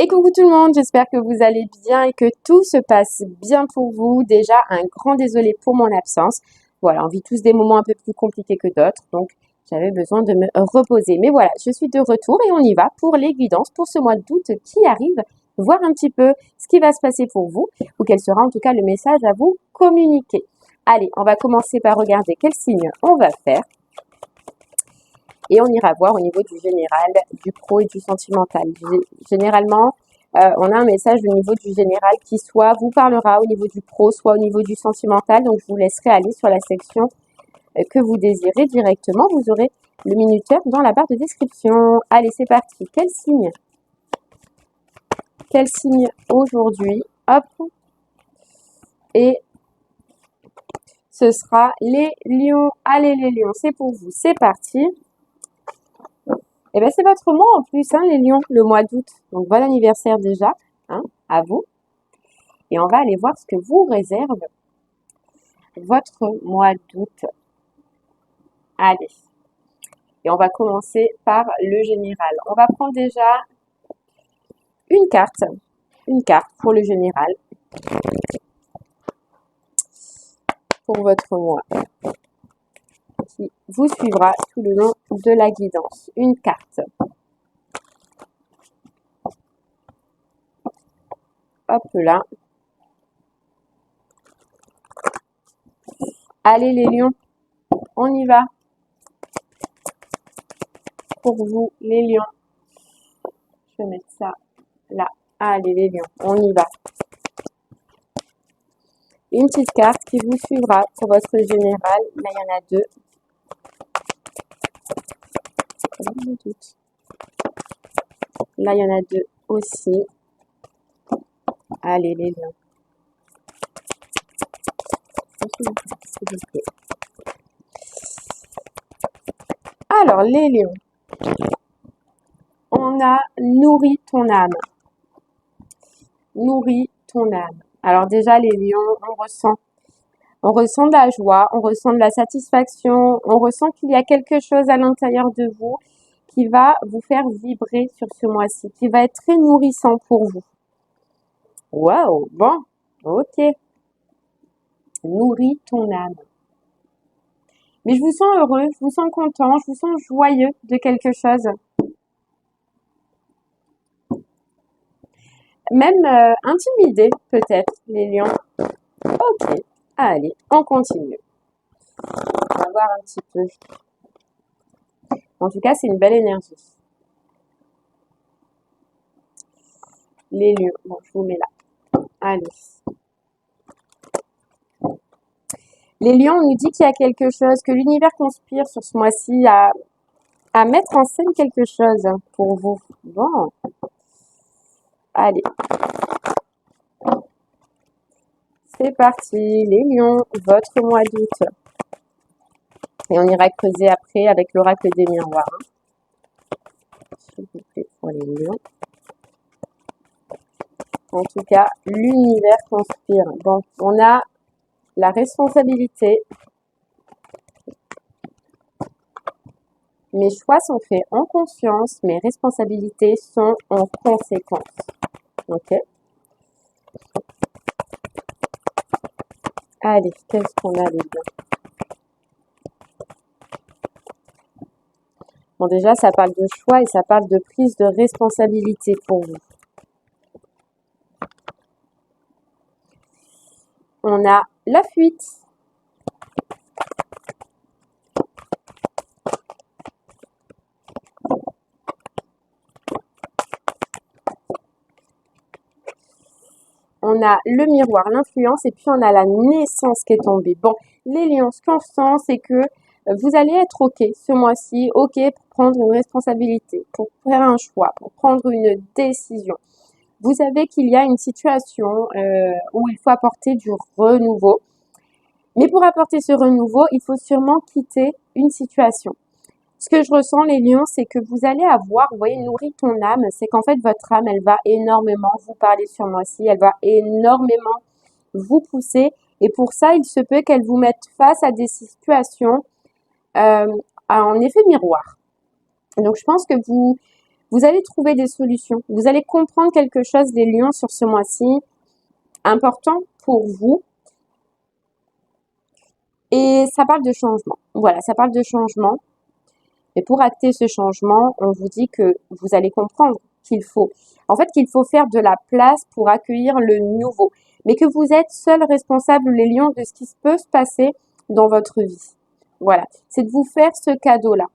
Et coucou tout le monde, j'espère que vous allez bien et que tout se passe bien pour vous. Déjà, un grand désolé pour mon absence. Voilà, on vit tous des moments un peu plus compliqués que d'autres, donc j'avais besoin de me reposer. Mais voilà, je suis de retour et on y va pour les guidances pour ce mois d'août qui arrive, voir un petit peu ce qui va se passer pour vous, ou quel sera en tout cas le message à vous communiquer. Allez, on va commencer par regarder quel signe on va faire. Et on ira voir au niveau du général, du pro et du sentimental. Généralement, on a un message au niveau du général qui soit vous parlera au niveau du pro, soit au niveau du sentimental. Donc, je vous laisserai aller sur la section que vous désirez directement. Vous aurez le minuteur dans la barre de description. Allez, c'est parti. Quel signe? Quel signe aujourd'hui? Hop. Et ce sera les lions. Allez, les lions, c'est pour vous. C'est parti. Eh bien, c'est votre mois en plus, hein, les lions, le mois d'août. Donc, bon anniversaire déjà, hein, à vous. Et on va aller voir ce que vous réserve votre mois d'août. Allez. Et on va commencer par le général. On va prendre déjà une carte pour le général, pour votre mois, qui vous suivra tout le long de la guidance. Une carte. Hop là. Allez les lions, on y va. Pour vous, les lions. Je vais mettre ça là. Allez les lions, on y va. Une petite carte qui vous suivra pour votre général. Là, il y en a deux. Là, il y en a deux aussi. Allez, les lions. Alors, les lions. On a nourri ton âme. Nourri ton âme. Alors déjà, les lions, on ressent de la joie, on ressent de la satisfaction, on ressent qu'il y a quelque chose à l'intérieur de vous qui va vous faire vibrer sur ce mois-ci, qui va être très nourrissant pour vous. Waouh, bon, ok. Nourris ton âme. Mais je vous sens heureux, je vous sens content, je vous sens joyeux de quelque chose. Même intimidé peut-être, les lions. Ok, allez, on continue. On va voir un petit peu. En tout cas, c'est une belle énergie. Les lions, bon, je vous mets là. Allez. Les lions, on nous dit qu'il y a quelque chose, que l'univers conspire sur ce mois-ci à mettre en scène quelque chose pour vous. Bon. Allez. C'est parti, les lions, votre mois d'août. Et on ira creuser après avec l'oracle des miroirs. S'il vous plaît, pour les lions. En tout cas, l'univers conspire. Bon, on a la responsabilité. Mes choix sont faits en conscience, mes responsabilités sont en conséquence. Ok? Allez, qu'est-ce qu'on a les lions? Bon, déjà, ça parle de choix et ça parle de prise de responsabilité pour vous. On a la fuite. On a le miroir, l'influence, et puis on a la naissance qui est tombée. Bon, les lions, ce qu'on sent, c'est que vous allez être OK ce mois-ci, OK pour prendre une responsabilité, pour faire un choix, pour prendre une décision. Vous savez qu'il y a une situation où il faut apporter du renouveau. Mais pour apporter ce renouveau, il faut sûrement quitter une situation. Ce que je ressens, les lions, c'est que vous allez avoir, vous voyez, nourri ton âme, c'est qu'en fait, votre âme, elle va énormément vous parler sur moi-ci, elle va énormément vous pousser. Et pour ça, il se peut qu'elle vous mette face à des situations en effet miroir. Donc, je pense que vous Vous allez trouver des solutions. Vous allez comprendre quelque chose, les lions, sur ce mois-ci, important pour vous. Et ça parle de changement. Voilà, ça parle de changement. Et pour acter ce changement, on vous dit que vous allez comprendre qu'il faut faire de la place pour accueillir le nouveau. Mais que vous êtes seul responsable, les lions, de ce qui peut se passer dans votre vie. Voilà, c'est de vous faire ce cadeau-là.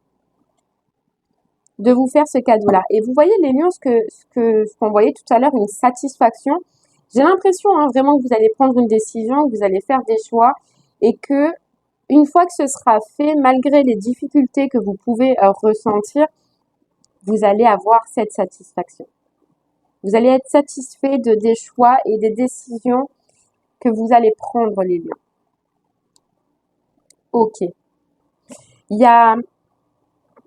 De vous faire ce cadeau-là. Et vous voyez, les lions, ce qu'on voyait tout à l'heure, une satisfaction. J'ai l'impression vraiment que vous allez prendre une décision, que vous allez faire des choix et que une fois que ce sera fait, malgré les difficultés que vous pouvez ressentir, vous allez avoir cette satisfaction. Vous allez être satisfait des choix et des décisions que vous allez prendre, les lions. Ok.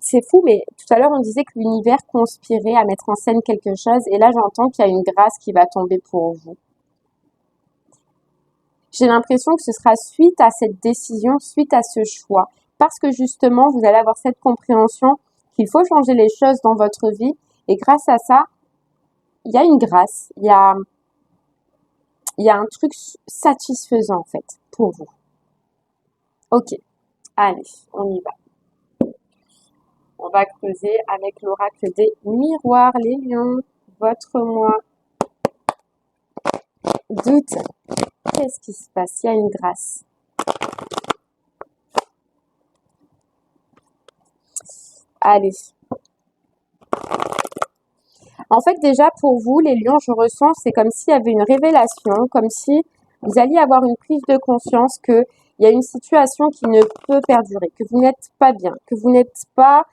C'est fou, mais tout à l'heure, on disait que l'univers conspirait à mettre en scène quelque chose. Et là, j'entends qu'il y a une grâce qui va tomber pour vous. J'ai l'impression que ce sera suite à cette décision, suite à ce choix. Parce que justement, vous allez avoir cette compréhension qu'il faut changer les choses dans votre vie. Et grâce à ça, il y a une grâce. Il y a un truc satisfaisant, en fait, pour vous. Ok. Allez, on y va. On va creuser avec l'oracle des miroirs, les lions. Votre moi. Doute. Qu'est-ce qui se passe? Il y a une grâce. Allez. En fait, déjà, pour vous, les lions, je ressens, c'est comme s'il y avait une révélation, comme si vous alliez avoir une prise de conscience qu'il y a une situation qui ne peut perdurer, que vous n'êtes pas bien, que vous n'êtes pas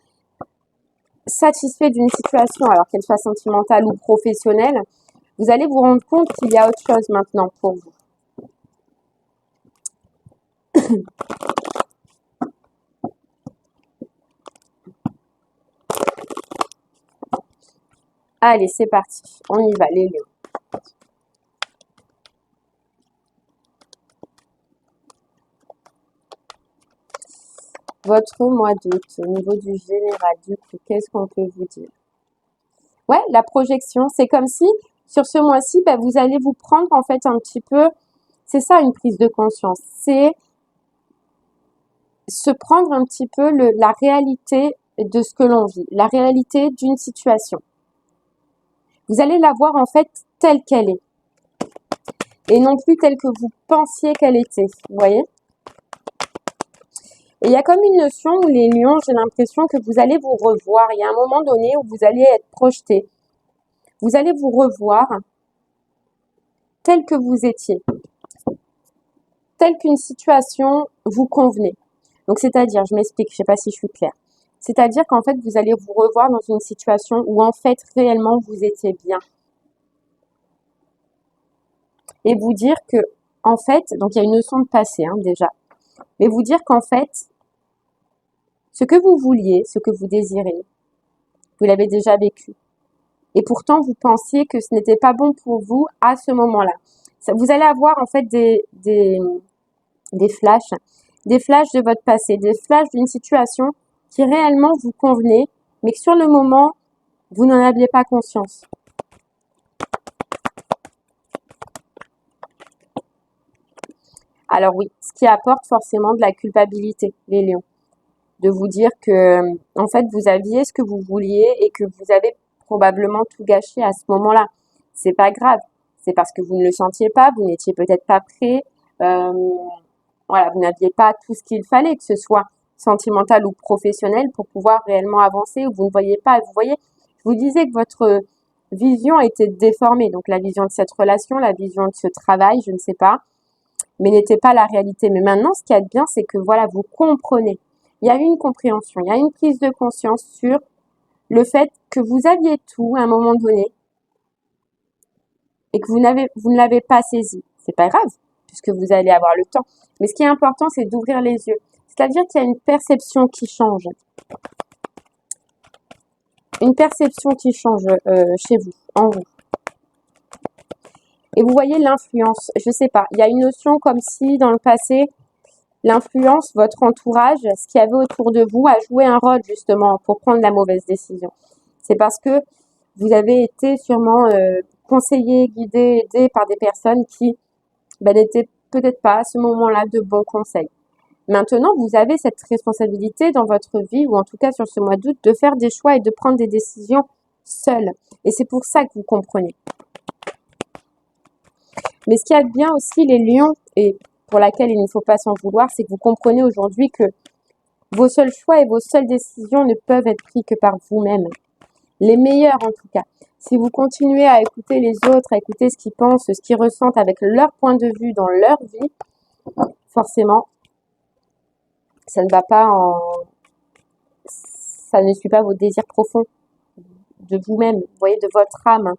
satisfait d'une situation, alors qu'elle soit sentimentale ou professionnelle. Vous allez vous rendre compte qu'il y a autre chose maintenant pour vous. Allez, c'est parti. On y va, les lions. Votre mois d'août, au niveau du général, du coup, qu'est-ce qu'on peut vous dire? Ouais, la projection, c'est comme si, sur ce mois-ci, vous allez vous prendre, en fait, un petit peu, c'est ça, une prise de conscience. C'est se prendre un petit peu la réalité de ce que l'on vit, la réalité d'une situation. Vous allez la voir, en fait, telle qu'elle est. Et non plus telle que vous pensiez qu'elle était, vous voyez? Et il y a comme une notion où les lions, j'ai l'impression que vous allez vous revoir. Il y a un moment donné où vous allez être projeté. Vous allez vous revoir tel que vous étiez. Telle qu'une situation vous convenait. Donc, c'est-à-dire, je m'explique, je ne sais pas si je suis claire. C'est-à-dire qu'en fait, vous allez vous revoir dans une situation où, en fait, réellement, vous étiez bien. Et vous dire que, en fait, donc il y a une notion de passé, déjà. Mais vous dire qu'en fait, ce que vous vouliez, ce que vous désirez, vous l'avez déjà vécu. Et pourtant, vous pensiez que ce n'était pas bon pour vous à ce moment-là. Vous allez avoir en fait des flashs de votre passé, des flashs d'une situation qui réellement vous convenait, mais que sur le moment, vous n'en aviez pas conscience. Alors oui, ce qui apporte forcément de la culpabilité, les lions. De vous dire que, en fait, vous aviez ce que vous vouliez et que vous avez probablement tout gâché à ce moment-là. C'est pas grave. C'est parce que vous ne le sentiez pas, vous n'étiez peut-être pas prêt. Voilà, vous n'aviez pas tout ce qu'il fallait, que ce soit sentimental ou professionnel, pour pouvoir réellement avancer, ou vous ne voyez pas. Vous voyez, je vous disais que votre vision était déformée. Donc la vision de cette relation, la vision de ce travail, je ne sais pas, mais n'était pas la réalité. Mais maintenant, ce qui est bien, c'est que voilà, vous comprenez. Il y a une compréhension, il y a une prise de conscience sur le fait que vous aviez tout à un moment donné et que vous ne l'avez pas saisi. C'est pas grave, puisque vous allez avoir le temps. Mais ce qui est important, c'est d'ouvrir les yeux. C'est-à-dire qu'il y a une perception qui change. Une perception qui change chez vous, en vous. Et vous voyez l'influence, je sais pas, il y a une notion comme si dans le passé, l'influence, votre entourage, ce qu'il y avait autour de vous a joué un rôle justement pour prendre la mauvaise décision. C'est parce que vous avez été sûrement conseillé, guidé, aidé par des personnes qui n'étaient peut-être pas à ce moment-là de bons conseils. Maintenant, vous avez cette responsabilité dans votre vie, ou en tout cas sur ce mois d'août, de faire des choix et de prendre des décisions seul. Et c'est pour ça que vous comprenez. Mais ce qui y a de bien aussi, les lions, et pour laquelle il ne faut pas s'en vouloir, c'est que vous comprenez aujourd'hui que vos seuls choix et vos seules décisions ne peuvent être pris que par vous-même. Les meilleurs en tout cas. Si vous continuez à écouter les autres, à écouter ce qu'ils pensent, ce qu'ils ressentent avec leur point de vue dans leur vie, forcément, ça ne va pas ça ne suit pas vos désirs profonds de vous-même, vous voyez, de votre âme.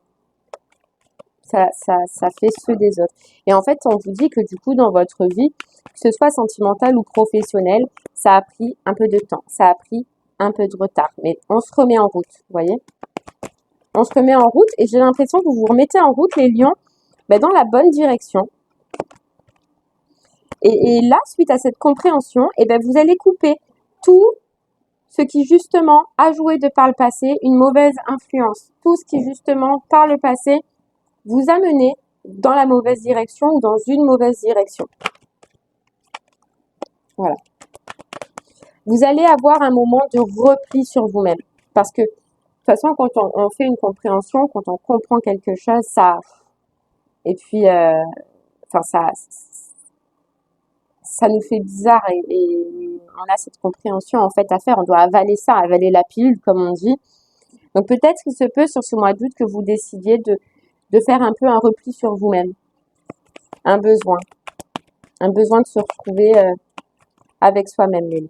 Ça fait ceux des autres. Et en fait, on vous dit que du coup, dans votre vie, que ce soit sentimental ou professionnel, ça a pris un peu de temps, ça a pris un peu de retard. Mais on se remet en route, vous voyez. On se remet en route et j'ai l'impression que vous vous remettez en route, les lions, dans la bonne direction. Et là, suite à cette compréhension, vous allez couper tout ce qui justement a joué de par le passé une mauvaise influence. Tout ce qui justement par le passé vous a mené dans la mauvaise direction ou dans une mauvaise direction. Voilà. Vous allez avoir un moment de repli sur vous-même. Parce que, de toute façon, quand on fait une compréhension, quand on comprend quelque chose, et puis, ça nous fait bizarre et on a cette compréhension en fait à faire. On doit avaler ça, avaler la pilule, comme on dit. Donc peut-être qu'il se peut sur ce mois d'août que vous décidiez de faire un peu un repli sur vous-même. Un besoin de se retrouver avec soi-même, les lions.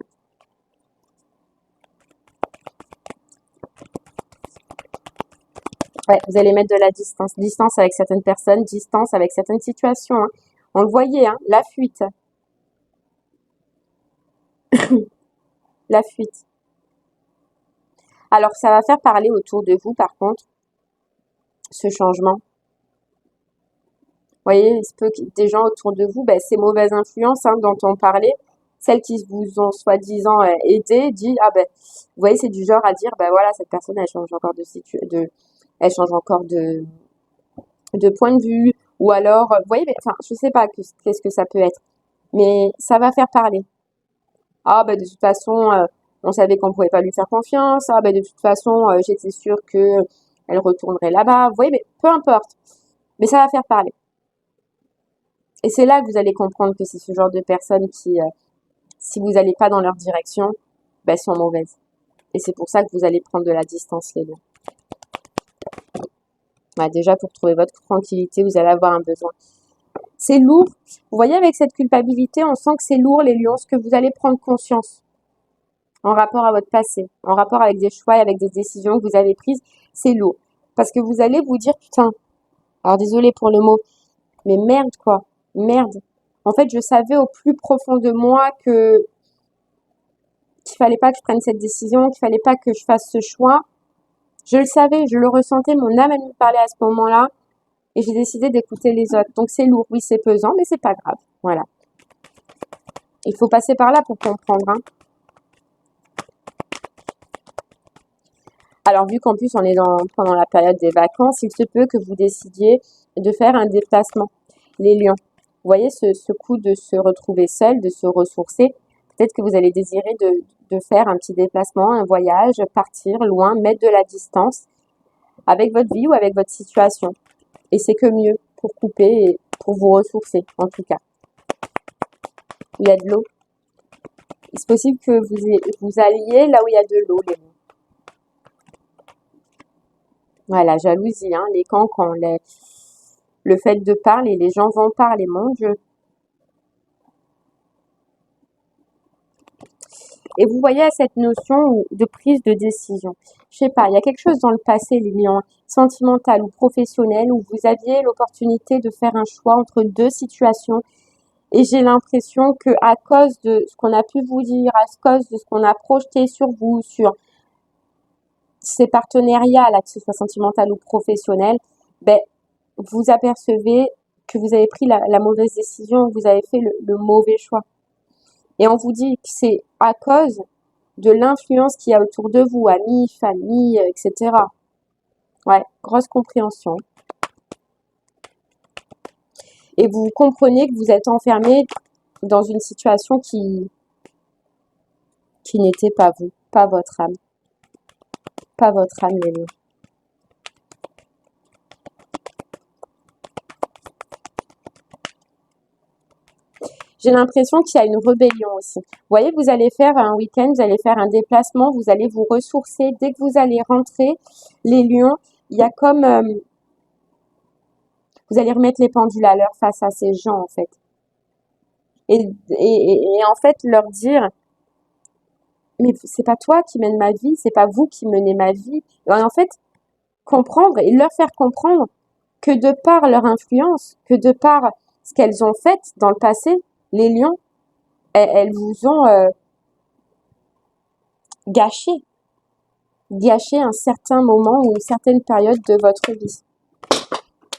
Ouais, vous allez mettre de la distance avec certaines personnes, distance avec certaines situations. Hein. On le voyait, hein, la fuite. La fuite. Alors, ça va faire parler autour de vous, par contre, ce changement. Vous voyez, il se peut que des gens autour de vous, ces mauvaises influences dont on parlait, celles qui vous ont soi-disant aidé, dit vous voyez, c'est du genre à dire voilà, cette personne elle change encore elle change encore de point de vue, ou alors vous voyez, je sais pas qu'est-ce que ça peut être, mais ça va faire parler. De toute façon on savait qu'on pouvait pas lui faire confiance. De toute façon j'étais sûre que elle retournerait là-bas. Vous voyez, mais peu importe, mais ça va faire parler. Et c'est là que vous allez comprendre que c'est ce genre de personnes qui, si vous n'allez pas dans leur direction, sont mauvaises. Et c'est pour ça que vous allez prendre de la distance, les lions. Déjà, pour trouver votre tranquillité, vous allez avoir un besoin. C'est lourd. Vous voyez, avec cette culpabilité, on sent que c'est lourd, les lions, ce que vous allez prendre conscience en rapport à votre passé, en rapport avec des choix et avec des décisions que vous avez prises, c'est lourd. Parce que vous allez vous dire, putain, alors désolé pour le mot, mais merde quoi. Merde. En fait, je savais au plus profond de moi qu'il fallait pas que je prenne cette décision, qu'il fallait pas que je fasse ce choix. Je le savais, je le ressentais, mon âme elle me parlait à ce moment-là, et j'ai décidé d'écouter les autres. Donc c'est lourd, oui, c'est pesant, mais c'est pas grave. Voilà. Il faut passer par là pour comprendre. Alors vu qu'en plus on est pendant la période des vacances, il se peut que vous décidiez de faire un déplacement. Les lions. Vous voyez ce coup de se retrouver seul, de se ressourcer. Peut-être que vous allez désirer de faire un petit déplacement, un voyage, partir loin, mettre de la distance avec votre vie ou avec votre situation. Et c'est que mieux pour couper et pour vous ressourcer, en tout cas. Il y a de l'eau. Il est possible que vous alliez là où il y a de l'eau, les lions. Voilà, jalousie, les cancans, le fait de parler, les gens vont parler, mon Dieu. Et vous voyez cette notion de prise de décision. Je sais pas, il y a quelque chose dans le passé, les lions, sentimental ou professionnel, où vous aviez l'opportunité de faire un choix entre deux situations. Et j'ai l'impression que à cause de ce qu'on a pu vous dire, à cause de ce qu'on a projeté sur vous, sur ces partenariats, là, que ce soit sentimental ou professionnel, vous apercevez que vous avez pris la mauvaise décision, que vous avez fait le mauvais choix. Et on vous dit que c'est à cause de l'influence qu'il y a autour de vous, amis, famille, etc. Ouais, grosse compréhension. Et vous comprenez que vous êtes enfermé dans une situation qui n'était pas vous, pas votre âme. Pas votre âme, les lions. J'ai l'impression qu'il y a une rébellion aussi. Vous voyez, vous allez faire un week-end, vous allez faire un déplacement, vous allez vous ressourcer. Dès que vous allez rentrer, les lions, il y a comme... vous allez remettre les pendules à l'heure face à ces gens, en fait. Et en fait, leur dire, mais c'est pas toi qui mène ma vie, c'est pas vous qui menez ma vie. Et en fait, comprendre et leur faire comprendre que de par leur influence, que de par ce qu'elles ont fait dans le passé, les lions, elles vous ont gâché un certain moment ou une certaine période de votre vie.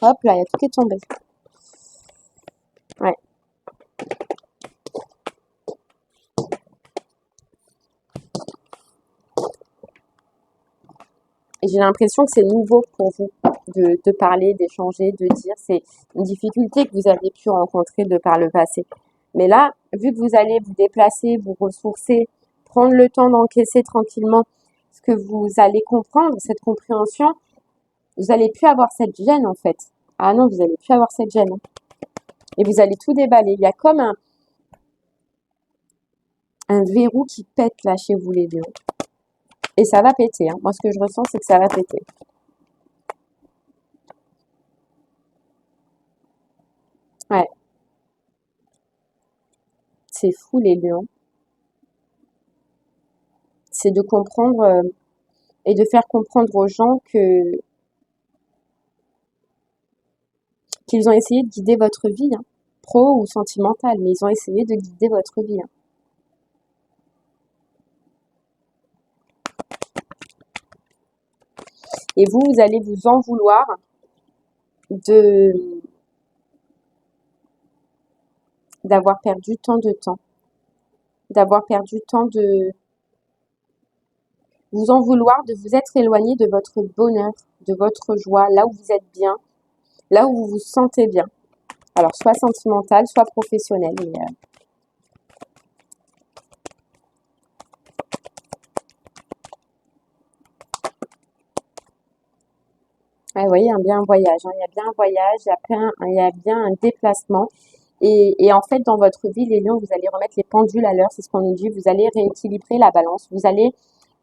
Hop là, il y a tout qui est tombé. Ouais. Et j'ai l'impression que c'est nouveau pour vous de parler, d'échanger, de dire. C'est une difficulté que vous avez pu rencontrer de par le passé. Mais là, vu que vous allez vous déplacer, vous ressourcer, prendre le temps d'encaisser tranquillement ce que vous allez comprendre, cette compréhension, vous n'allez plus avoir cette gêne en fait. Ah non, vous n'allez plus avoir cette gêne. Et vous allez tout déballer. Il y a comme un verrou qui pète là chez vous les lions. Et ça va péter. Hein. Moi, ce que je ressens, c'est que ça va péter. Ouais. C'est fou les lions. C'est de comprendre et de faire comprendre aux gens que qu'ils ont essayé de guider votre vie, hein, pro ou sentimentale, mais ils ont essayé de guider votre vie. Hein. Et vous allez vous en vouloir de d'avoir perdu tant de temps, d'avoir perdu tant de vous en vouloir de vous être éloigné de votre bonheur, de votre joie, là où vous êtes bien, là où vous vous sentez bien. Alors, soit sentimental, soit professionnel. Mais, ouais, vous voyez, bien un voyage. Hein. Il y a bien un voyage, il y a bien un déplacement. Et en fait, dans votre vie, les lions, vous allez remettre les pendules à l'heure, c'est ce qu'on nous dit. Vous allez rééquilibrer la balance. Vous allez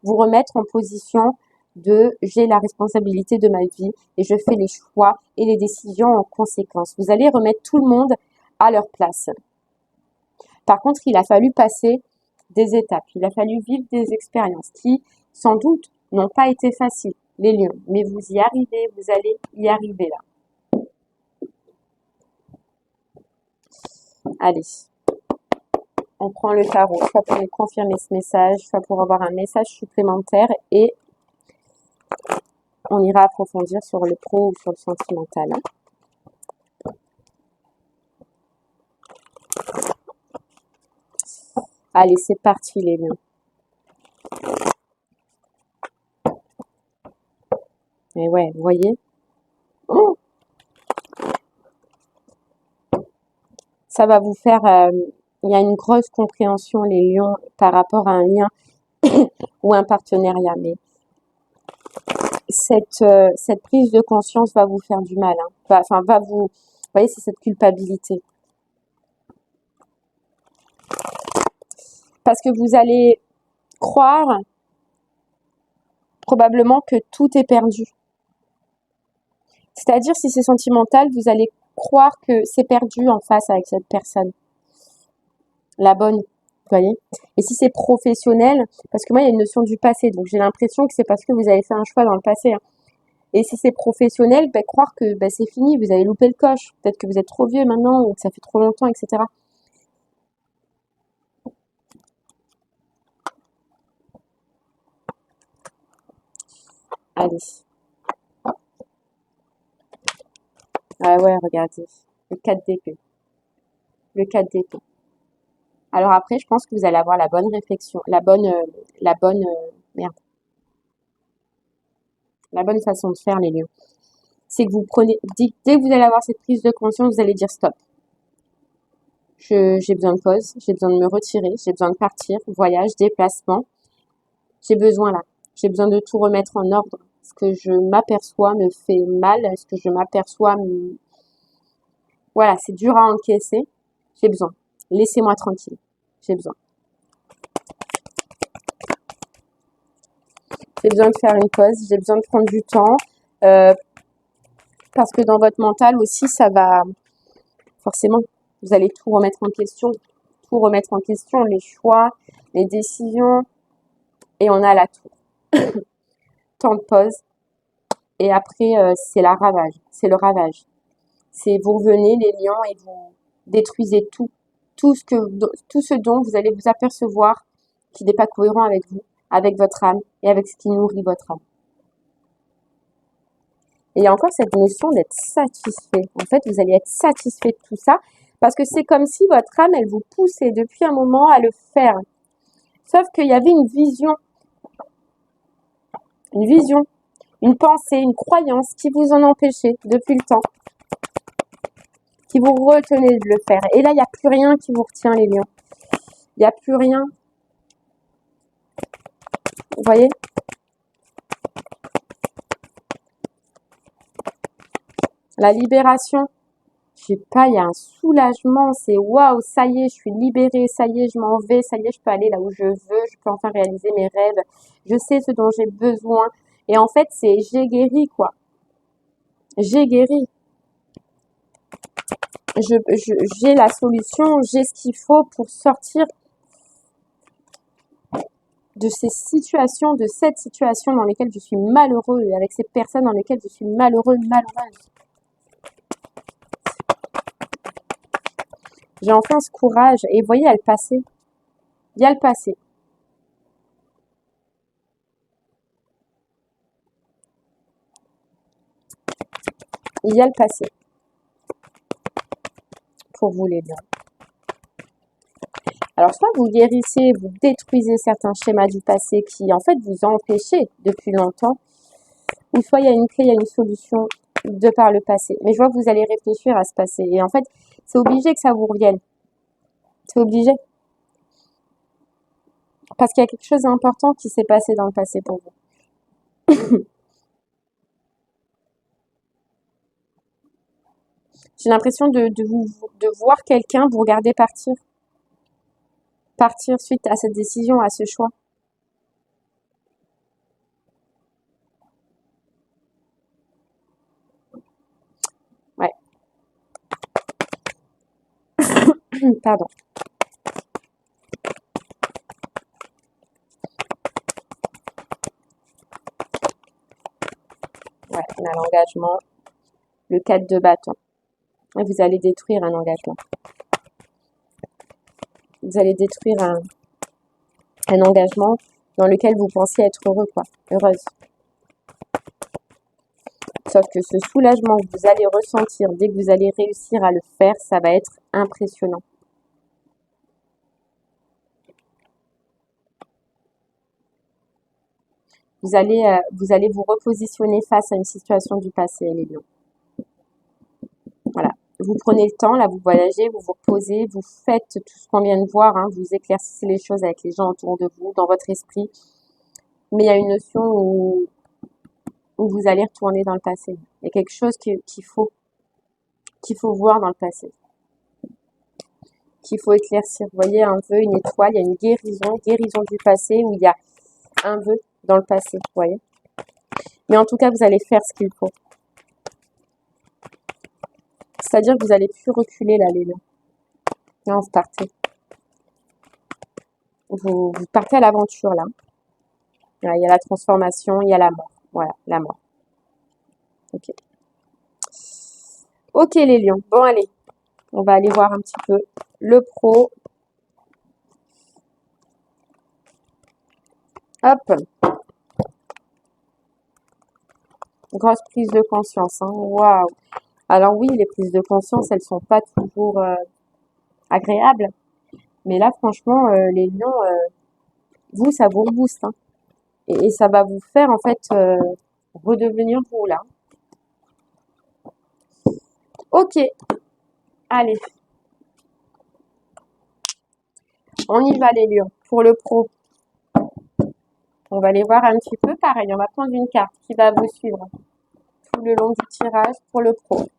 vous remettre en position de j'ai la responsabilité de ma vie et je fais les choix et les décisions en conséquence. Vous allez remettre tout le monde à leur place. Par contre, il a fallu passer des étapes, il a fallu vivre des expériences qui, sans doute, n'ont pas été faciles, les lions. Mais vous y arrivez, vous allez y arriver là. Allez, on prend le tarot, soit pour nous confirmer ce message, soit pour avoir un message supplémentaire et on ira approfondir sur le pro ou sur le sentimental. Allez, c'est parti les lions. Et ouais, vous voyez. Oh, ça va vous faire... il y a une grosse compréhension, les lions, par rapport à un lien ou un partenariat. Mais cette prise de conscience va vous faire du mal. Hein. Va vous... Vous voyez, c'est cette culpabilité. Parce que vous allez croire probablement que tout est perdu. C'est-à-dire, si c'est sentimental, vous allez croire que c'est perdu en face avec cette personne. La bonne, vous voyez. Et si c'est professionnel, parce que moi, il y a une notion du passé, donc j'ai l'impression que c'est parce que vous avez fait un choix dans le passé. Hein. Et si c'est professionnel, croire que c'est fini, vous avez loupé le coche. Peut-être que vous êtes trop vieux maintenant, ou que ça fait trop longtemps, etc. Allez. Ah ouais, regardez. Le 4 d'épée. Le 4 d'épée. Alors après, je pense que vous allez avoir la bonne réflexion, merde, la bonne façon de faire les lions. C'est que vous prenez, dès que vous allez avoir cette prise de conscience, vous allez dire stop. J'ai besoin de pause, j'ai besoin de me retirer, j'ai besoin de partir, voyage, déplacement. J'ai besoin là. J'ai besoin de tout remettre en ordre. Ce que je m'aperçois me fait mal, ce que je m'aperçois voilà, c'est dur à encaisser. J'ai besoin. Laissez-moi tranquille. J'ai besoin. J'ai besoin de faire une pause, j'ai besoin de prendre du temps. Parce que dans votre mental aussi, ça va forcément, vous allez tout remettre en question. Tout remettre en question, les choix, les décisions. Et on a la tour. Temps de pause. Et après, c'est le ravage. C'est vous revenez les lions et vous détruisez tout ce dont vous allez vous apercevoir qui n'est pas cohérent avec vous, avec votre âme et avec ce qui nourrit votre âme. Et il y a encore cette notion d'être satisfait. En fait, vous allez être satisfait de tout ça parce que c'est comme si votre âme, elle vous poussait depuis un moment à le faire. Sauf qu'il y avait une vision, une pensée, une croyance qui vous en empêchait depuis le temps, qui vous retenait de le faire. Et là, il n'y a plus rien qui vous retient, les lions. Il n'y a plus rien. Vous voyez? La libération, je sais pas, il y a un soulagement, c'est waouh, ça y est, je suis libérée, ça y est, je m'en vais, ça y est, je peux aller là où je veux, je peux enfin réaliser mes rêves, je sais ce dont j'ai besoin. Et en fait, c'est j'ai guéri, quoi. J'ai guéri. J'ai la solution, j'ai ce qu'il faut pour sortir de ces situations, de cette situation dans lesquelles je suis malheureux et avec ces personnes dans lesquelles je suis malheureuse. J'ai enfin ce courage et vous voyez, il y a le passé. Il y a le passé. Il y a le passé. Pour vous les lions. Alors soit vous guérissez, vous détruisez certains schémas du passé qui en fait vous empêchaient depuis longtemps, ou soit il y a une clé, il y a une solution de par le passé. Mais je vois que vous allez réfléchir à ce passé. Et en fait, c'est obligé que ça vous revienne. C'est obligé. Parce qu'il y a quelque chose d'important qui s'est passé dans le passé pour vous. J'ai l'impression de voir quelqu'un vous regarder partir. Partir suite à cette décision, à ce choix. Ouais. Pardon. Ouais, on a l'engagement. Le 4 de bâton. Et vous allez détruire un engagement. Vous allez détruire un engagement dans lequel vous pensiez être heureux, quoi. Heureuse. Sauf que ce soulagement que vous allez ressentir dès que vous allez réussir à le faire, ça va être impressionnant. Vous allez vous repositionner face à une situation du passé, les lions. Voilà. Vous prenez le temps, là, vous voyagez, vous vous reposez, vous faites tout ce qu'on vient de voir, hein, vous éclaircissez les choses avec les gens autour de vous, dans votre esprit. Mais il y a une notion où vous allez retourner dans le passé. Il y a quelque chose qu'il faut voir dans le passé, qu'il faut éclaircir. Vous voyez, un vœu, une étoile, il y a une guérison du passé où il y a un vœu dans le passé, vous voyez. Mais en tout cas, vous allez faire ce qu'il faut. C'est-à-dire que vous allez plus reculer là, les lions. Non, vous partez. Vous partez à l'aventure là. Là. Il y a la transformation, il y a la mort. Voilà, la mort. Ok. Ok les lions. Bon allez, on va aller voir un petit peu le pro. Hop. Grosse prise de conscience. Hein. Waouh. Alors oui, les prises de conscience, elles sont pas toujours agréables. Mais là, franchement, les lions, vous, ça vous rebooste, hein. Et ça va vous faire, en fait, redevenir vous, là. Ok, allez, on y va, les lions. Pour le pro, on va aller voir un petit peu. Pareil, on va prendre une carte qui va vous suivre tout le long du tirage pour le pro.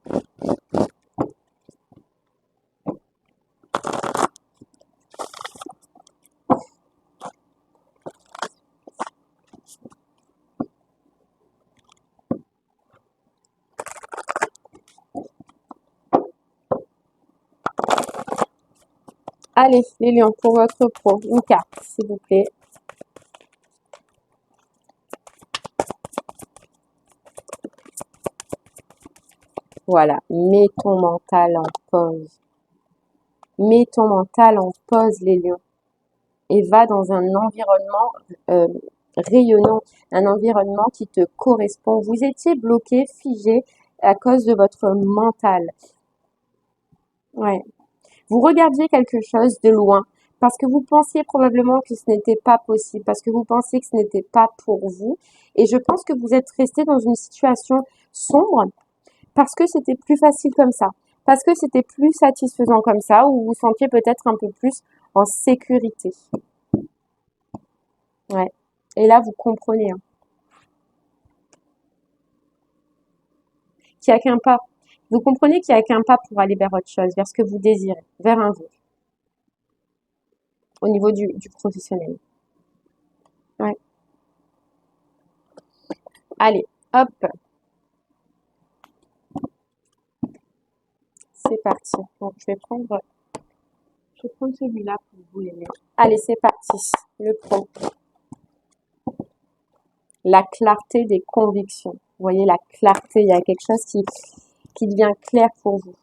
Allez, les lions, pour votre pro, une carte, s'il vous plaît. Voilà, mets ton mental en pause. Mets ton mental en pause, les lions. Et va dans un environnement euh, rayonnant, un environnement qui te correspond. Vous étiez bloqué, figé à cause de votre mental. Ouais. Vous regardiez quelque chose de loin parce que vous pensiez probablement que ce n'était pas possible, parce que vous pensiez que ce n'était pas pour vous. Et je pense que vous êtes resté dans une situation sombre parce que c'était plus facile comme ça, parce que c'était plus satisfaisant comme ça, ou vous vous sentiez peut-être un peu plus en sécurité. Ouais. Et là, vous comprenez, hein, qu'il n'y a qu'un pas. Vous comprenez qu'il n'y a qu'un pas pour aller vers autre chose, vers ce que vous désirez, vers un vous, au niveau du professionnel. Ouais. Allez, hop, c'est parti. Donc, je vais prendre celui-là pour vous les mettre. Allez, c'est parti. Le pro. La clarté des convictions. Vous voyez, la clarté, il y a quelque chose qui devient clair pour vous.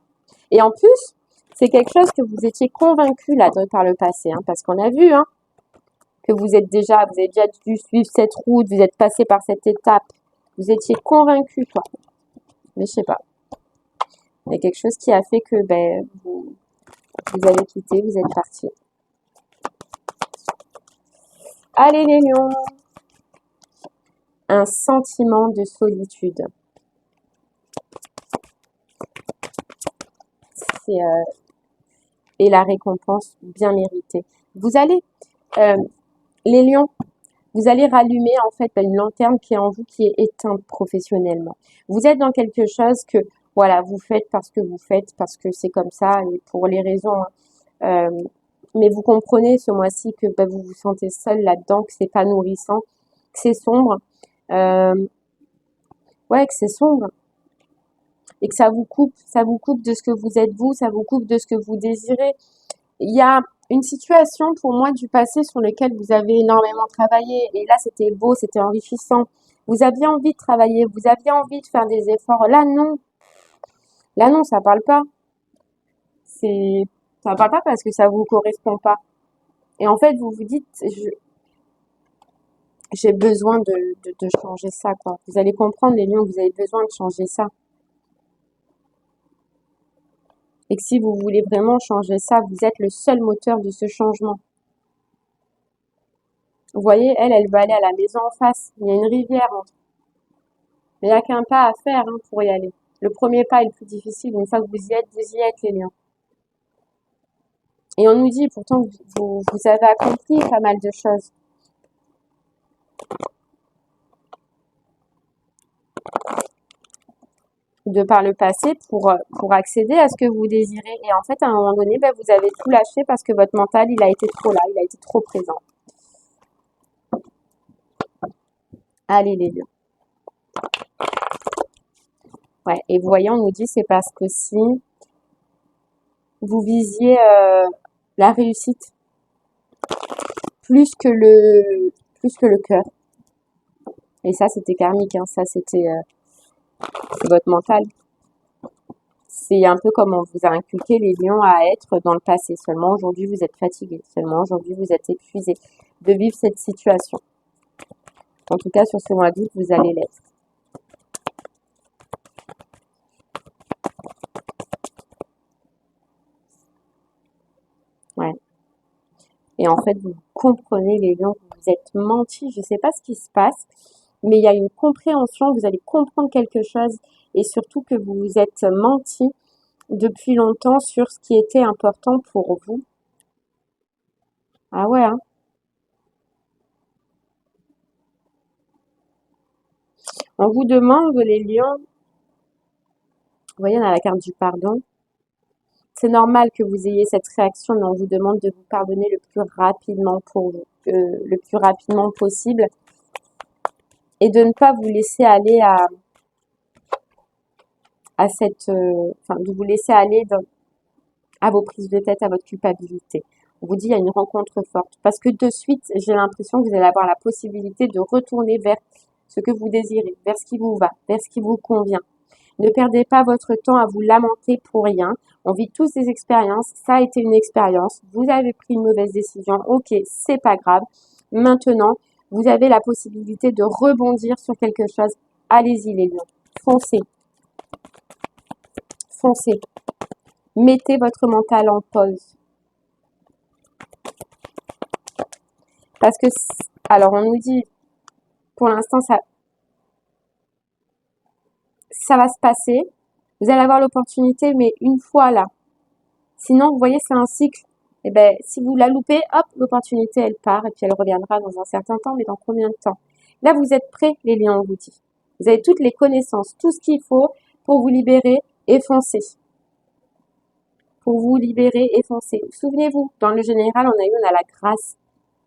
Et en plus, c'est quelque chose que vous étiez convaincu là par le passé, hein, parce qu'on a vu, hein, que vous avez déjà dû suivre cette route, vous êtes passé par cette étape, vous étiez convaincu, quoi. Mais je sais pas, il y a quelque chose qui a fait que vous avez quitté, vous êtes parti. Allez les lions, un sentiment de solitude. C'est et la récompense bien méritée. Vous allez, euh, les lions, vous allez rallumer en fait une lanterne qui est en vous, qui est éteinte professionnellement. Vous êtes dans quelque chose que voilà, vous faites parce que vous faites, parce que c'est comme ça et pour les raisons, hein. Mais vous comprenez ce mois-ci que vous vous sentez seul là-dedans, que c'est pas nourrissant, que c'est sombre. Euh, ouais, que c'est sombre et que ça vous coupe de ce que vous êtes vous, ça vous coupe de ce que vous désirez. Il y a une situation pour moi du passé sur laquelle vous avez énormément travaillé et là c'était beau, c'était enrichissant. Vous aviez envie de travailler, vous aviez envie de faire des efforts. Là non, ça parle pas. C'est, ça parle pas parce que ça vous correspond pas. Et en fait, vous vous dites, j'ai besoin de changer ça, quoi. Vous allez comprendre, les lions, vous avez besoin de changer ça. Et que si vous voulez vraiment changer ça, vous êtes le seul moteur de ce changement. Vous voyez, elle va aller à la maison en face. Il y a une rivière entre. Mais il n'y a qu'un pas à faire, hein, pour y aller. Le premier pas est le plus difficile. Une fois que vous y êtes, les lions. Et on nous dit pourtant que vous avez accompli pas mal de choses. De par le passé pour accéder à ce que vous désirez. Et en fait, à un moment donné, vous avez tout lâché parce que votre mental, il a été trop là, il a été trop présent. Allez, les lions. Ouais, et vous voyez, on nous dit c'est parce que si vous visiez la réussite plus que le cœur. Et ça, c'était karmique, hein, ça, c'est votre mental. C'est un peu comme on vous a inculqué les lions à être dans le passé. Seulement aujourd'hui, vous êtes fatigué. Seulement aujourd'hui, vous êtes épuisé de vivre cette situation. En tout cas, sur ce mois d'août, vous allez l'être. Ouais. Et en fait, vous comprenez les lions, vous vous êtes menti, je ne sais pas ce qui se passe, mais il y a une compréhension, vous allez comprendre quelque chose et surtout que vous vous êtes menti depuis longtemps sur ce qui était important pour vous. Ah ouais, hein. On vous demande, les lions, vous voyez, on a la carte du pardon. C'est normal que vous ayez cette réaction, mais on vous demande de vous pardonner le plus rapidement le plus rapidement possible et de ne pas vous laisser aller à cette, enfin, de vous laisser aller à vos prises de tête, à votre culpabilité. On vous dit, il y a une rencontre forte. Parce que de suite, j'ai l'impression que vous allez avoir la possibilité de retourner vers ce que vous désirez, vers ce qui vous va, vers ce qui vous convient. Ne perdez pas votre temps à vous lamenter pour rien. On vit tous des expériences. Ça a été une expérience. Vous avez pris une mauvaise décision. Ok, c'est pas grave. Maintenant, vous avez la possibilité de rebondir sur quelque chose. Allez-y, les lions. Foncez. Foncez. Mettez votre mental en pause. Parce que, alors on nous dit, pour l'instant, ça va se passer. Vous allez avoir l'opportunité, mais une fois là. Sinon, vous voyez, c'est un cycle. Et ben, si vous la loupez, hop, l'opportunité, elle part et puis elle reviendra dans un certain temps, mais dans combien de temps? Là, vous êtes prêts, les lions, on vous dit. Vous avez toutes les connaissances, tout ce qu'il faut pour vous libérer et foncer. Pour vous libérer et foncer. Souvenez-vous, dans le général, on a la grâce.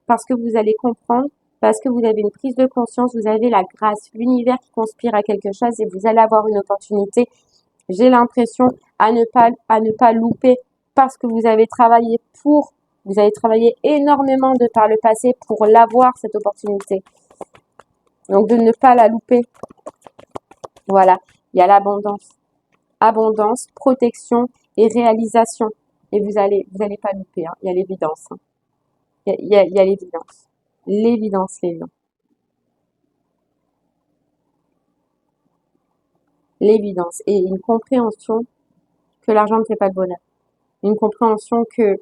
Parce que vous allez comprendre, parce que vous avez une prise de conscience, vous avez la grâce, l'univers qui conspire à quelque chose et vous allez avoir une opportunité. J'ai l'impression à ne pas louper parce que vous avez travaillé énormément de par le passé pour l'avoir, cette opportunité. Donc, de ne pas la louper. Voilà. Il y a l'abondance. Abondance, protection et réalisation. Et vous allez pas louper, hein. Il y a l'évidence, hein. Il y a l'évidence. L'évidence, les lions. L'évidence. Et une compréhension que l'argent ne fait pas le bonheur. Une compréhension que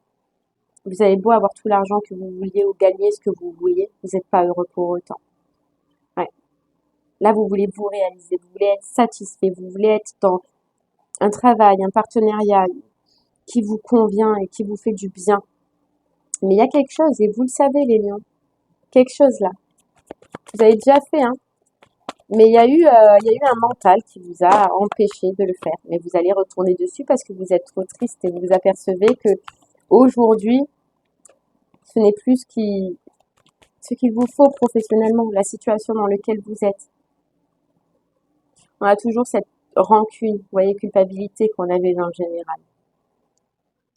vous avez beau avoir tout l'argent que vous vouliez ou gagner ce que vous vouliez, vous n'êtes pas heureux pour autant. Ouais. Là, vous voulez vous réaliser, vous voulez être satisfait, vous voulez être dans un travail, un partenariat qui vous convient et qui vous fait du bien. Mais il y a quelque chose, et vous le savez, les lions, quelque chose là. Vous avez déjà fait, hein. Mais il y a eu un mental qui vous a empêché de le faire. Mais vous allez retourner dessus parce que vous êtes trop triste et vous vous apercevez que aujourd'hui, ce n'est plus ce qu'il vous faut professionnellement, la situation dans laquelle vous êtes. On a toujours cette rancune, vous voyez, culpabilité qu'on avait dans le général.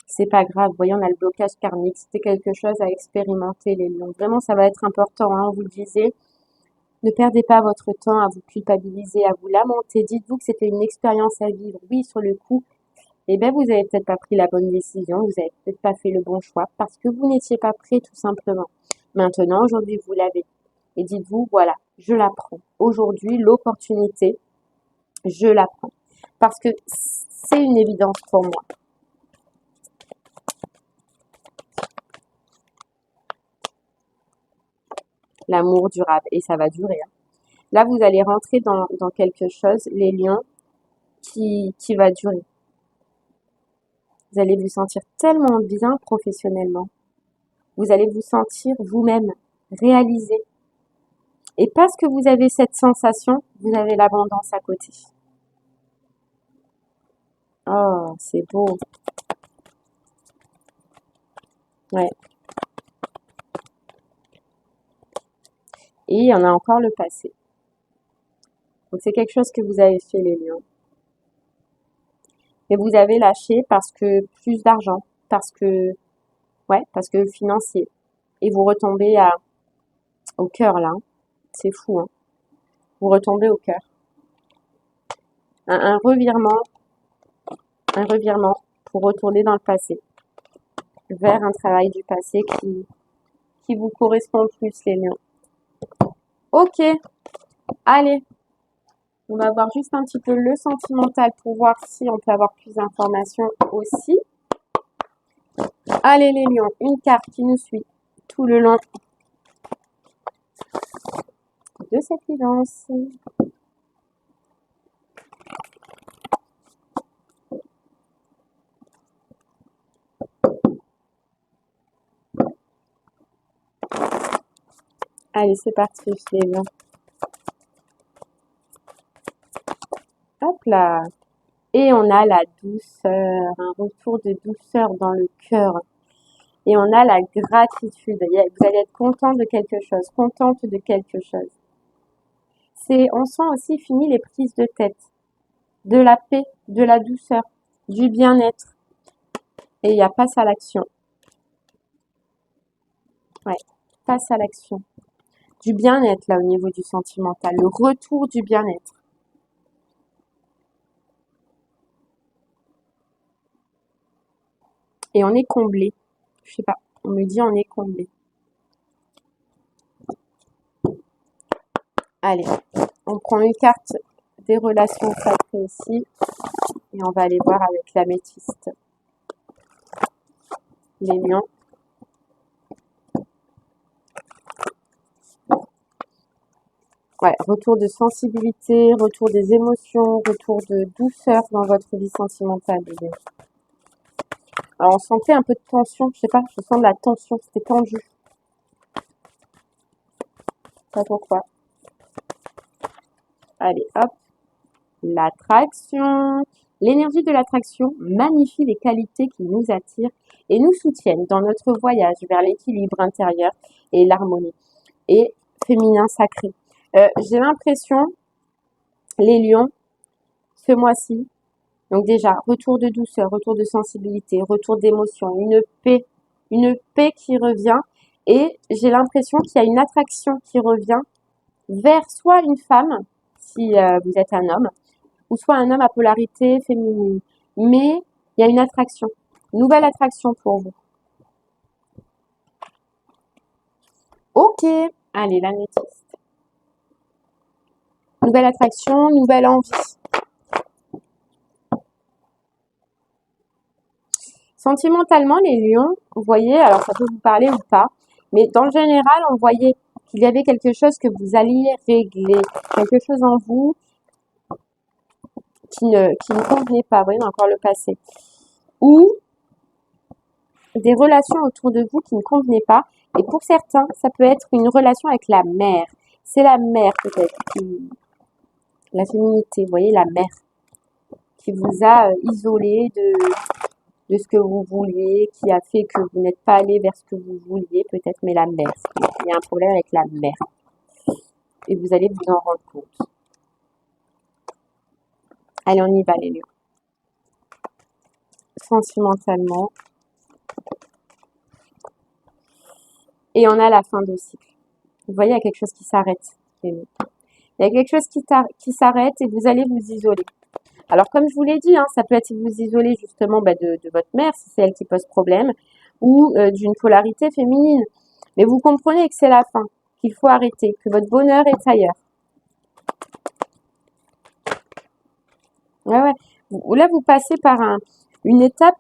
C'est pas grave, vous voyez, on a le blocage karmique, c'était quelque chose à expérimenter, les lions. Vraiment, ça va être important, hein, vous le disiez. Ne perdez pas votre temps à vous culpabiliser, à vous lamenter. Dites-vous que c'était une expérience à vivre. Oui, sur le coup, eh ben, vous avez peut-être pas pris la bonne décision, vous avez peut-être pas fait le bon choix parce que vous n'étiez pas prêt, tout simplement. Maintenant, aujourd'hui, vous l'avez. Et dites-vous, voilà, je la prends. Aujourd'hui, l'opportunité, je la prends. Parce que c'est une évidence pour moi. L'amour durable. Et ça va durer, hein. Là, vous allez rentrer dans quelque chose, les lions, qui va durer. Vous allez vous sentir tellement bien professionnellement. Vous allez vous sentir vous-même réalisé. Et parce que vous avez cette sensation, vous avez l'abondance à côté. Oh, c'est beau. Ouais. Et il y en a encore le passé. Donc c'est quelque chose que vous avez fait, les lions. Et vous avez lâché parce que plus d'argent, parce que financier. Et vous retombez au cœur là, hein. C'est fou, hein. Vous retombez au cœur. Un revirement pour retourner dans le passé, vers un travail du passé qui vous correspond plus, les lions. Ok, allez, on va voir juste un petit peu le sentimental pour voir si on peut avoir plus d'informations aussi. Allez les lions, une carte qui nous suit. tout le long de cette guidance. Allez, c'est parti, je les lève. Hop là. Et on a la douceur, un retour de douceur dans le cœur. Et on a la gratitude. Vous allez être content de quelque chose, contente de quelque chose. On sent aussi fini les prises de tête, de la paix, de la douceur, du bien-être. Et il y a passe à l'action. Ouais, passe à l'action. Du bien-être là au niveau du sentimental, le retour du bien-être. Et on est comblé. Je sais pas, on me dit on est comblé. Allez, on prend une carte des relations sacrées ici et on va aller voir avec l'améthyste. Les lions. Ouais, retour de sensibilité, retour des émotions, retour de douceur dans votre vie sentimentale. Alors on sentait un peu de tension, je sais pas, je sens de la tension, c'était tendu. Pas pourquoi. Allez, hop. L'attraction. L'énergie de l'attraction magnifie les qualités qui nous attirent et nous soutiennent dans notre voyage vers l'équilibre intérieur et l'harmonie. Et féminin sacré. J'ai l'impression, les lions, ce mois-ci, donc déjà, retour de douceur, retour de sensibilité, retour d'émotion, une paix qui revient. Et j'ai l'impression qu'il y a une attraction qui revient vers soit une femme, si vous êtes un homme, ou soit un homme à polarité féminine. Mais il y a une attraction, nouvelle attraction pour vous. Ok, allez, l'améthyste. Nouvelle attraction, nouvelle envie. Sentimentalement, les lions, vous voyez, alors ça peut vous parler ou pas, mais dans le général, on voyait qu'il y avait quelque chose que vous alliez régler, quelque chose en vous qui ne convenait pas, vous voyez, encore le passé. Ou des relations autour de vous qui ne convenaient pas. Et pour certains, ça peut être une relation avec la mère. C'est la mère peut-être, la féminité, vous voyez, la mère, qui vous a isolé de ce que vous vouliez, qui a fait que vous n'êtes pas allé vers ce que vous vouliez, peut-être, mais la mère. Il y a un problème avec la mère. Et vous allez vous en rendre compte. Allez, on y va, les lions. Sentimentalement. Et on a la fin de cycle. Vous voyez, il y a quelque chose qui s'arrête. Il y a quelque chose qui s'arrête et vous allez vous isoler. Alors, comme je vous l'ai dit, ça peut être vous isoler justement de votre mère, si c'est elle qui pose problème, ou d'une polarité féminine. Mais vous comprenez que c'est la fin, qu'il faut arrêter, que votre bonheur est ailleurs. Ouais. Là, vous passez par une étape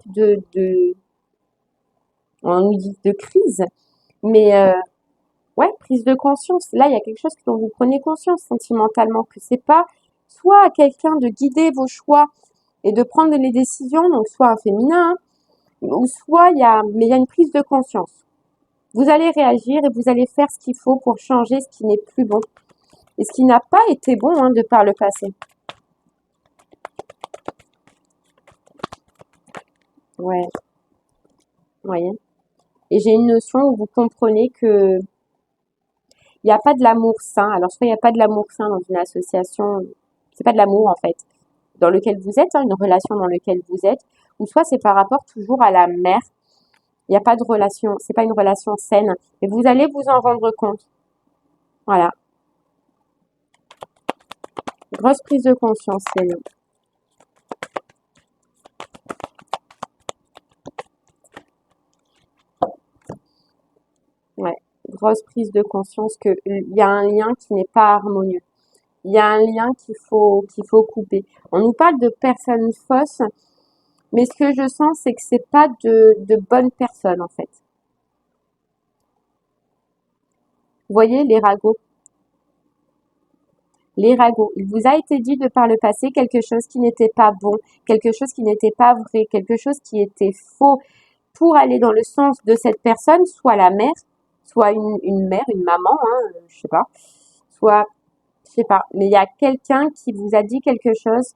on nous dit de crise, mais prise de conscience. Là, il y a quelque chose dont vous prenez conscience sentimentalement, que c'est pas soit à quelqu'un de guider vos choix et de prendre les décisions, donc soit un féminin, ou soit il y a une prise de conscience. Vous allez réagir et vous allez faire ce qu'il faut pour changer ce qui n'est plus bon et ce qui n'a pas été bon de par le passé. Ouais, voyez. Et j'ai une notion où vous comprenez que il n'y a pas de l'amour sain. Alors, soit il n'y a pas de l'amour sain dans une association, c'est pas de l'amour en fait, dans lequel vous êtes, une relation dans laquelle vous êtes, ou soit c'est par rapport toujours à la mère. Il n'y a pas de relation, c'est pas une relation saine. Et vous allez vous en rendre compte. Voilà. Grosse prise de conscience, les lions. Ouais. Grosse prise de conscience qu'il y a un lien qui n'est pas harmonieux. Il y a un lien qu'il faut couper. On nous parle de personnes fausses, mais ce que je sens, c'est que c'est pas de bonnes personnes, en fait. Vous voyez les ragots. Les ragots. Il vous a été dit de par le passé quelque chose qui n'était pas bon, quelque chose qui n'était pas vrai, quelque chose qui était faux pour aller dans le sens de cette personne, soit la mère, soit une mère, une maman, hein, je sais pas, soit, je sais pas, mais il y a quelqu'un qui vous a dit quelque chose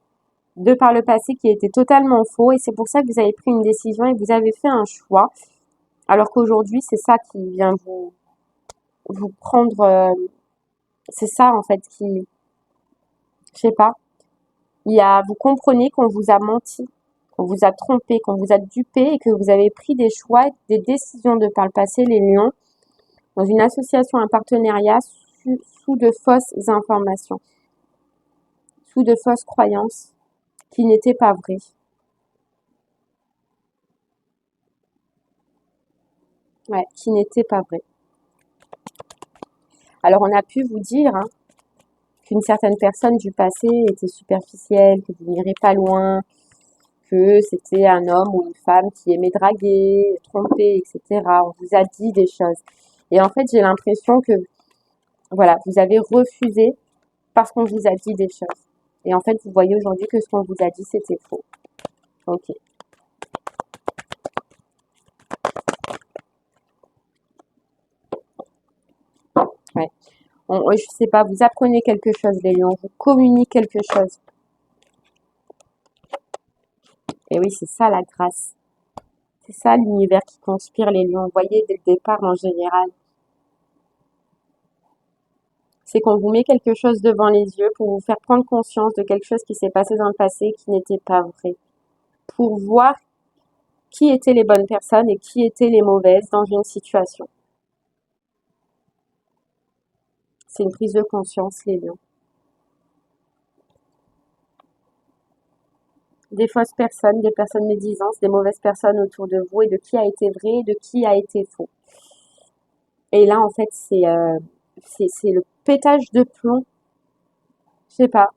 de par le passé qui était totalement faux et c'est pour ça que vous avez pris une décision et que vous avez fait un choix, alors qu'aujourd'hui c'est ça qui vient vous prendre, c'est ça en fait qui, je sais pas, vous comprenez qu'on vous a menti, qu'on vous a trompé, qu'on vous a dupé et que vous avez pris des choix, des décisions de par le passé, les lions, dans une association, un partenariat sous de fausses informations, sous de fausses croyances qui n'étaient pas vraies. Ouais, qui n'étaient pas vraies. Alors on a pu vous dire hein, qu'une certaine personne du passé était superficielle, que vous n'irez pas loin, que c'était un homme ou une femme qui aimait draguer, tromper, etc. On vous a dit des choses. Et en fait, j'ai l'impression que, voilà, vous avez refusé parce qu'on vous a dit des choses. Et en fait, vous voyez aujourd'hui que ce qu'on vous a dit, c'était faux. Ok. Ouais. Je sais pas, vous apprenez quelque chose, les lions, vous communiquez quelque chose. Et oui, c'est ça la grâce. C'est ça l'univers qui conspire, les lions. Vous voyez, dès le départ, en général, c'est qu'on vous met quelque chose devant les yeux pour vous faire prendre conscience de quelque chose qui s'est passé dans le passé qui n'était pas vrai. Pour voir qui étaient les bonnes personnes et qui étaient les mauvaises dans une situation. C'est une prise de conscience, les lions. Des fausses personnes, des personnes médisantes, des mauvaises personnes autour de vous et de qui a été vrai et de qui a été faux. Et là, en fait, c'est le pétage de plomb. Je sais pas.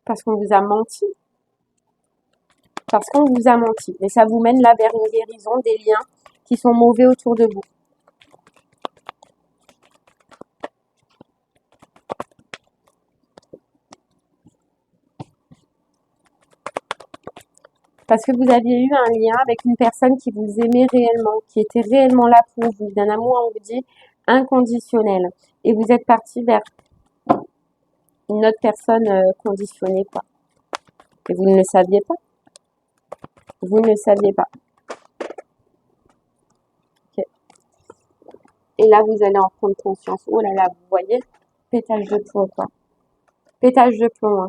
Parce qu'on vous a menti. Parce qu'on vous a menti. Mais ça vous mène là vers une guérison des liens qui sont mauvais autour de vous. Parce que vous aviez eu un lien avec une personne qui vous aimait réellement, qui était réellement là pour vous, d'un amour, on vous dit, inconditionnel. Et vous êtes parti vers une autre personne conditionnée, quoi. Et vous ne le saviez pas. Vous ne le saviez pas. Okay. Et là, vous allez en prendre conscience. Oh là là, vous voyez, pétage de plomb, quoi. Pétage de plomb, hein.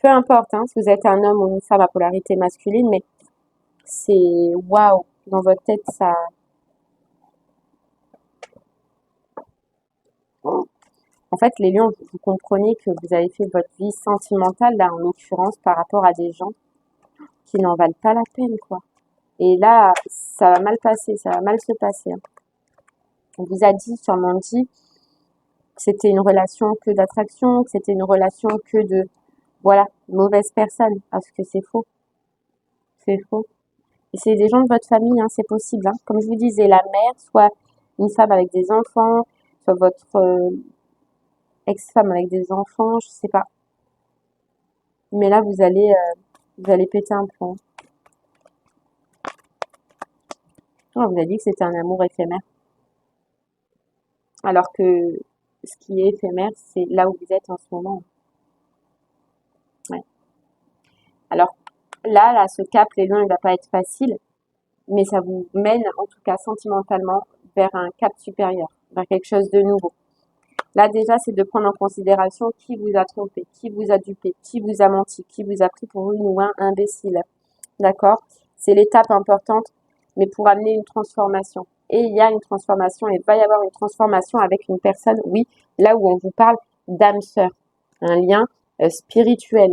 Peu importe, hein, si vous êtes un homme ou une femme à polarité masculine, mais c'est waouh. Dans votre tête, ça. En fait, les lions, vous comprenez que vous avez fait votre vie sentimentale, là, en l'occurrence, par rapport à des gens qui n'en valent pas la peine, quoi. Et là, ça va mal passer, ça va mal se passer, hein. On vous a dit, sûrement dit, que c'était une relation que d'attraction, que c'était une relation que de, voilà, mauvaise personne, parce que c'est faux. C'est faux. Et c'est des gens de votre famille, hein, c'est possible, hein. Comme je vous disais, la mère, soit une femme avec des enfants, soit votre ex-femme avec des enfants, je sais pas. Mais là, vous allez péter un plomb. On vous a dit que c'était un amour éphémère. Alors que ce qui est éphémère, c'est là où vous êtes en ce moment. Ouais. Alors là, ce cap, les lions, il va pas être facile, mais ça vous mène, en tout cas sentimentalement, vers un cap supérieur, vers quelque chose de nouveau. Là, déjà, c'est de prendre en considération qui vous a trompé, qui vous a dupé, qui vous a menti, qui vous a pris pour une ou un imbécile. D'accord? C'est l'étape importante, mais pour amener une transformation. Et il y a une transformation, et il va y avoir une transformation avec une personne, oui, là où on vous parle d'âme sœur, un lien spirituel.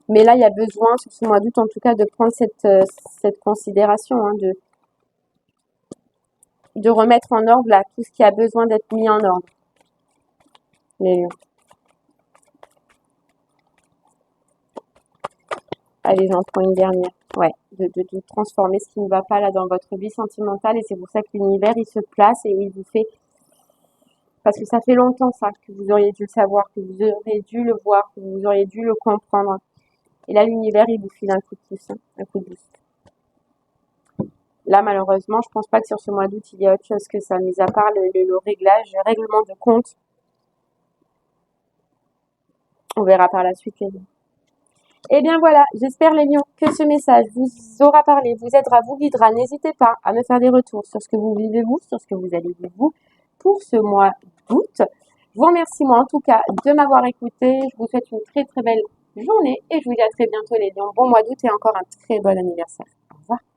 Mais là, il y a besoin, sur ce mois d'août, en tout cas, de prendre cette considération, hein, de remettre en ordre là tout ce qui a besoin d'être mis en ordre. Les lions. Allez, j'en prends une dernière. ouais, de transformer ce qui ne va pas là dans votre vie sentimentale. Et c'est pour ça que l'univers, il se place et il vous fait, parce que ça fait longtemps ça, que vous auriez dû le savoir, que vous auriez dû le voir, que vous auriez dû le comprendre. Et là, l'univers, il vous file un coup de pouce, hein, un coup de boost. Là, malheureusement, je pense pas que sur ce mois d'août, il y a autre chose que ça, mis à part le réglage, le règlement de compte. On verra par la suite les lions. Eh bien voilà, j'espère les lions que ce message vous aura parlé, vous aidera, vous guidera. N'hésitez pas à me faire des retours sur ce que vous vivez vous, sur ce que vous allez vivre vous pour ce mois d'août. Je vous remercie moi en tout cas de m'avoir écouté. Je vous souhaite une très très belle journée et je vous dis à très bientôt les lions. Bon mois d'août et encore un très bon anniversaire. Au revoir.